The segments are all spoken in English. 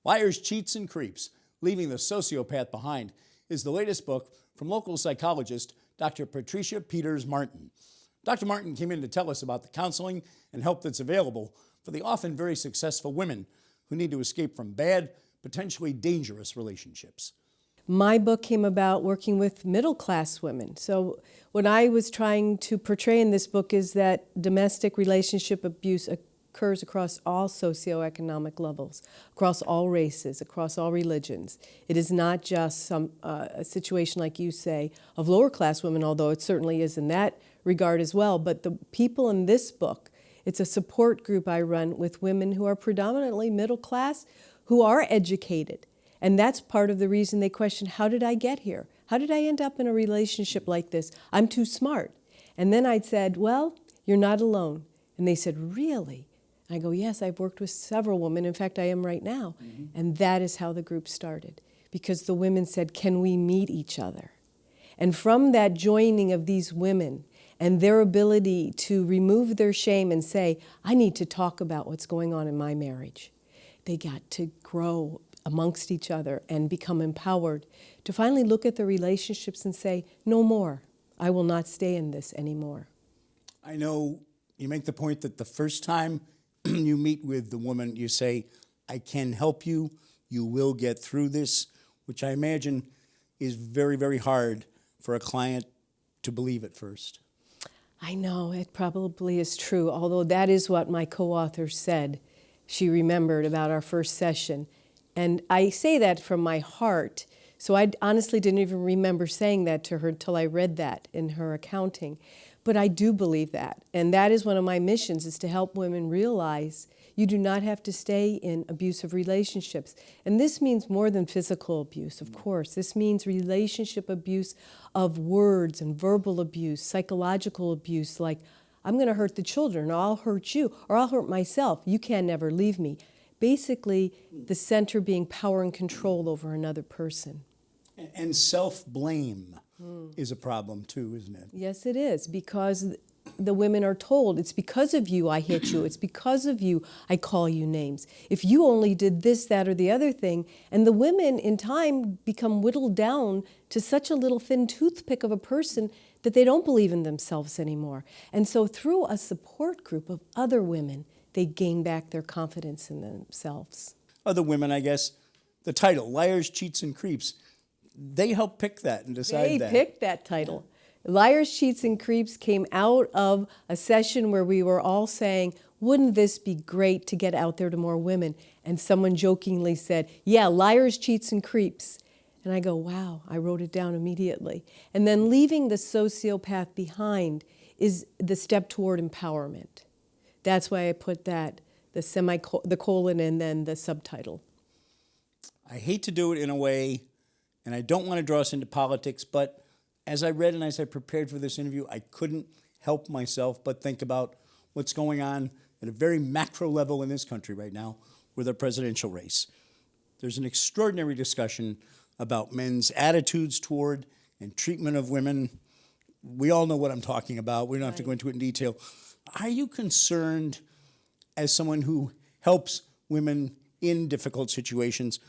Liars, Cheats, and Creeps, Leaving the Sociopath Behind, is the latest book from local psychologist Dr. Patricia Peters Martin. Dr. Martin came in to tell us about the counseling and help that's available for the often very successful women who need to escape from bad, potentially dangerous relationships. My book came about working with middle-class women. So what I was trying to portray in this book is that domestic relationship abuse occurs across all socioeconomic levels, across all races, across all religions. It is not just a situation, like you say, of lower-class women, although it certainly is in that regard as well. But the people in this book, it's a support group I run with women who are predominantly middle class, who are educated. And that's part of the reason they question, how did I get here? How did I end up in a relationship like this? I'm too smart. And then I said, well, you're not alone. And they said, really? And I go, yes, I've worked with several women. In fact, I am right now. And that is how the group started. Because the women said, can we meet each other? And from that joining of these women and their ability to remove their shame and say, I need to talk about what's going on in my marriage, they got to grow amongst each other and become empowered to finally look at the relationships and say, no more. I will not stay in this anymore. I know you make the point that the first time you meet with the woman, you say, I can help you, you will get through this, which I imagine is very, very hard for a client to believe at first. I know, it probably is true, although that is what my co-author said. She remembered about our first session. And I say that from my heart, so I honestly didn't even remember saying that to her until I read that in her accounting. But I do believe that, and that is one of my missions, is to help women realize you do not have to stay in abusive relationships. And this means more than physical abuse, of course. This means relationship abuse of words and verbal abuse, psychological abuse, like, I'm going to hurt the children, or I'll hurt you, or I'll hurt myself. You can never leave me. Basically, the center being power and control over another person. And self-blame is a problem too, isn't it? Yes, it is, because the women are told, it's because of you I hit you, it's because of you I call you names. If you only did this, that, or the other thing, and the women in time become whittled down to such a little thin toothpick of a person that they don't believe in themselves anymore. And so through a support group of other women, they gain back their confidence in themselves. Other women, I guess, the title, Liars, Cheats, and Creeps, they help pick that and decide that. They picked that title. Liars, Cheats, and Creeps came out of a session where we were all saying, wouldn't this be great to get out there to more women? And someone jokingly said, yeah, liars, cheats, and creeps. And I go, wow, I wrote it down immediately. And then leaving the sociopath behind is the step toward empowerment. That's why I put that, the colon and then the subtitle. I hate to do it in a way, and I don't want to draw us into politics, but as I read and as I prepared for this interview, I couldn't help myself but think about what's going on at a very macro level in this country right now with our presidential race. There's an extraordinary discussion about men's attitudes toward and treatment of women. We all know what I'm talking about. We don't have to go into it in detail. Are you concerned, as someone who helps women in difficult situations,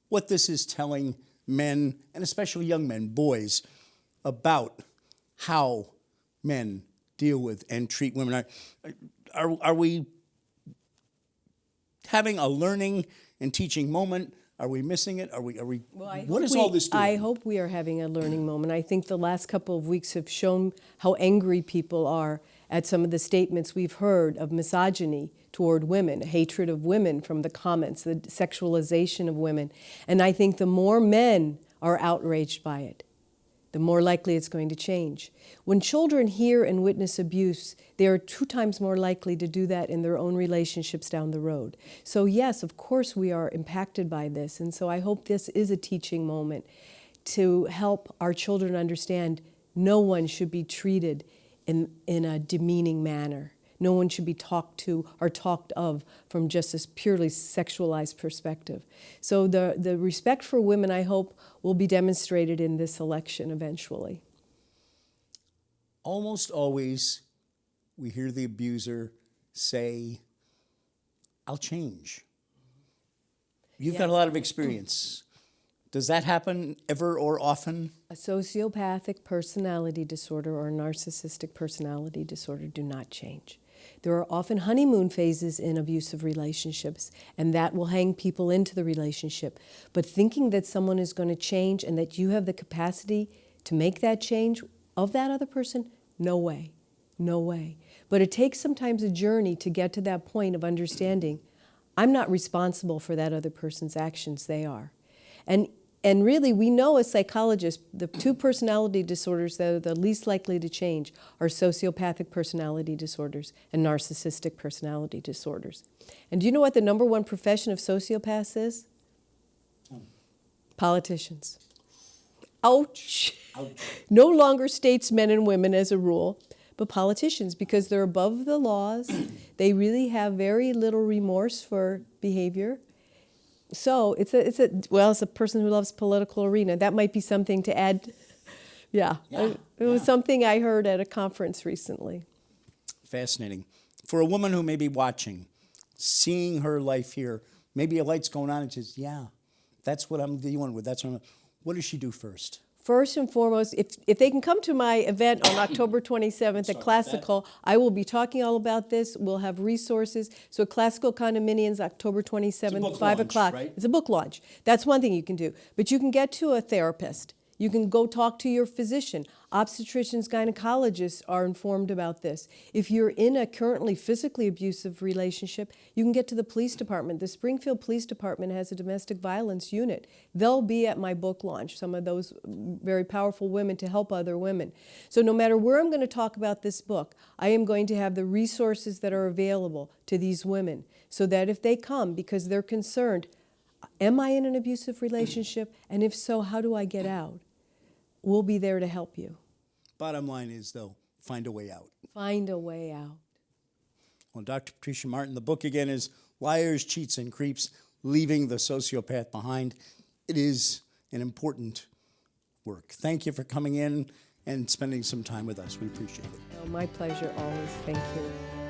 what this is telling men, and especially young men, boys, about how men deal with and treat women? Are we having a learning and teaching moment? Are we missing it? What is all this doing? I hope we are having a learning moment. I think the last couple of weeks have shown how angry people are at some of the statements we've heard of misogyny toward women, hatred of women from the comments, the sexualization of women. And I think the more men are outraged by it, the more likely it's going to change. When children hear and witness abuse, they are 2 times more likely to do that in their own relationships down the road. So yes, of course we are impacted by this. And so I hope this is a teaching moment to help our children understand no one should be treated in a demeaning manner. No one should be talked to or talked of from just this purely sexualized perspective. So the respect for women, I hope, will be demonstrated in this election eventually. Almost always we hear the abuser say, I'll change. You've got a lot of experience. Does that happen ever or often? A sociopathic personality disorder or a narcissistic personality disorder do not change. There are often honeymoon phases in abusive relationships, and that will hang people into the relationship. But thinking that someone is going to change and that you have the capacity to make that change of that other person, no way. No way. But it takes sometimes a journey to get to that point of understanding I'm not responsible for that other person's actions, they are. And really, we know as psychologists, the two personality disorders that are the least likely to change are sociopathic personality disorders and narcissistic personality disorders. And do you know what the number one profession of sociopaths is? Politicians. Ouch. Ouch. No longer statesmen and women as a rule, but politicians, because they're above the laws. They really have very little remorse for behavior. So it's a person who loves political arena. That might be something to add. Yeah. It was something I heard at a conference recently. Fascinating. For a woman who may be watching, seeing her life here, maybe a light's going on and says, yeah, that's what I'm dealing with. What does she do first? First and foremost, if they can come to my event on October 27th at Classical, I will be talking all about this. We'll have resources. So Classical Condominiums, October 27th, 5 o'clock. Right? It's a book launch. That's one thing you can do. But you can get to a therapist. You can go talk to your physician. Obstetricians, gynecologists are informed about this. If you're in a currently physically abusive relationship, you can get to the police department. The Springfield Police Department has a domestic violence unit. They'll be at my book launch, some of those very powerful women to help other women. So no matter where I'm going to talk about this book, I am going to have the resources that are available to these women so that if they come because they're concerned, am I in an abusive relationship? And if so, how do I get out? We'll be there to help you. Bottom line is, though, find a way out. Find a way out. Well, Dr. Patricia Martin, the book again is Liars, Cheats, and Creeps, Leaving the Sociopath Behind. It is an important work. Thank you for coming in and spending some time with us. We appreciate it. Oh, my pleasure always. Thank you.